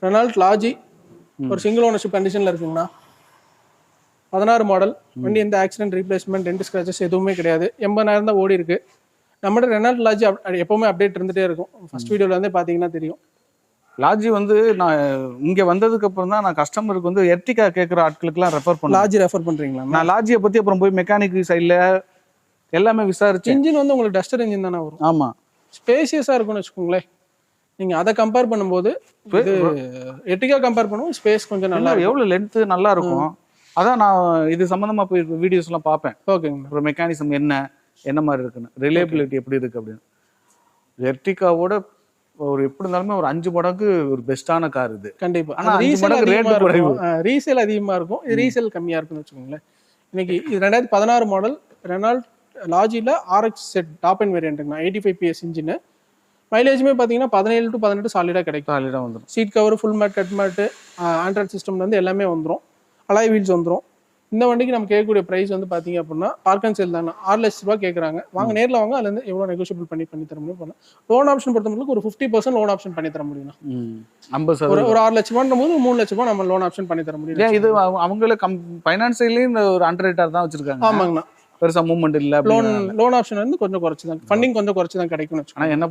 Reynold லாஜி ஒரு single ownership கண்டிஷனில் இருக்குங்கண்ணா. 16 மாடல் வண்டி, எந்த ஆக்சிடென்ட் ரீப்ளேஸ்மெண்ட் ரெண்டு ஸ்க்ராச்சஸ் எதுவுமே கிடையாது. 80,000 தான் ஓடி இருக்கு. நம்மகிட்ட ரெனால்ட் லாஜி எப்பவுமே அப்டேட் இருந்துகிட்டே இருக்கும். ஃபர்ஸ்ட் வீடியோவில் வந்து பார்த்தீங்கன்னா தெரியும். லாஜி வந்து நான் இங்கே வந்ததுக்கு அப்புறம் தான் நான் கஸ்டமருக்கு வந்து எர்டிகா கேட்குற ஆட்களுக்குலாம் ரெஃபர் பண்ணேன். லாஜி ரெஃபர் பண்ணுறீங்களா? நான் லாஜியை பற்றி அப்புறம் போய் மெக்கானிக் சைடில் எல்லாமே விசாரிச்சு. இன்ஜின் வந்து உங்களுக்கு டஸ்டர் இன்ஜின் தானே வரும். ஆமாம், ஸ்பேசியஸாக இருக்கும்னு வச்சுக்கோங்களேன். நீங்கள் அதை கம்பேர் பண்ணும்போது எர்டிகா கம்பேர் பண்ணுவோம், ஸ்பேஸ் கொஞ்சம் நல்லா எவ்வளோ லென்த்து நல்லா இருக்கும். அதான் நான் இது சம்மந்தமாக போய் வீடியோஸ்லாம் பார்ப்பேன். ஓகேங்க. ஒரு மெக்கானிசம் என்ன மாதிரி இருக்குன்னு, ரிலேபிலிட்டி எப்படி இருக்குது அப்படின்னு. எர்டிகாவோட ஒரு எப்படி இருந்தாலுமே ஒரு 5 மடங்கு ஒரு பெஸ்ட்டான கார் இது. கண்டிப்பாக. ஆனால் ரீசேல் அதிகமாக இருக்கும், இது ரீசேல் கம்மியாக இருக்குன்னு வச்சுக்கோங்களேன். இன்னைக்கு இது 2016 மாடல் ரெனால்ட் லாஜியில் ஆர்எக்ஸ் செட் டாப் அண்ட் வேரியண்ட்டுங்கண்ணா. 85 PS இன்ஜின். மைலேஜுமே பார்த்தீங்கன்னா 17 to 18 சாலிடாக கிடைக்கும். சாலிடாக வந்துடும். Seat cover, full mat, cut mat, android சிஸ்டம்லேருந்து எல்லாமே வந்துடும். அலாய் வீல்ஸ் வந்துடும். இந்த வண்டிக்கு நம்ம கேட்கக்கூடிய ப்ரைஸ் வந்து பார்த்தீங்க அப்படின்னா பார்க் அண்ட் சேல் தானே, 6 லட்ச ரூபா கேட்குறாங்க. வாங்க நேரில் வாங்க, அதுலேருந்து எவ்வளோ நெகோஷியபிள் பண்ணி தர முடியும் பண்ணலாம். லோன் ஆப்ஷன் பொறுத்தவரைக்கும் ஒரு 50% லோன் ஆப்ஷன் பண்ணி தர முடியும். 50% ஒரு 6 லட்ச ரூபான்ற போது 3 லட்ச ரூபா நம்ம லோன் ஆப்ஷன் பண்ணி தர முடியும். இது அவங்கள ஃபைனான்சியலையும் ஒரு அண்டர் தான் வச்சிருக்காங்க. ஆமாங்கண்ணா. பெருசாக மூவ்மெண்ட் இல்லை. லோன் ஆப்ஷன் வந்து கொஞ்சம் குறைச்சி தான், ஃபண்டிங் கொஞ்சம் குறைச்சி தான் கிடைக்கும்னு வச்சுக்கோங்க. ஆனால் என்ன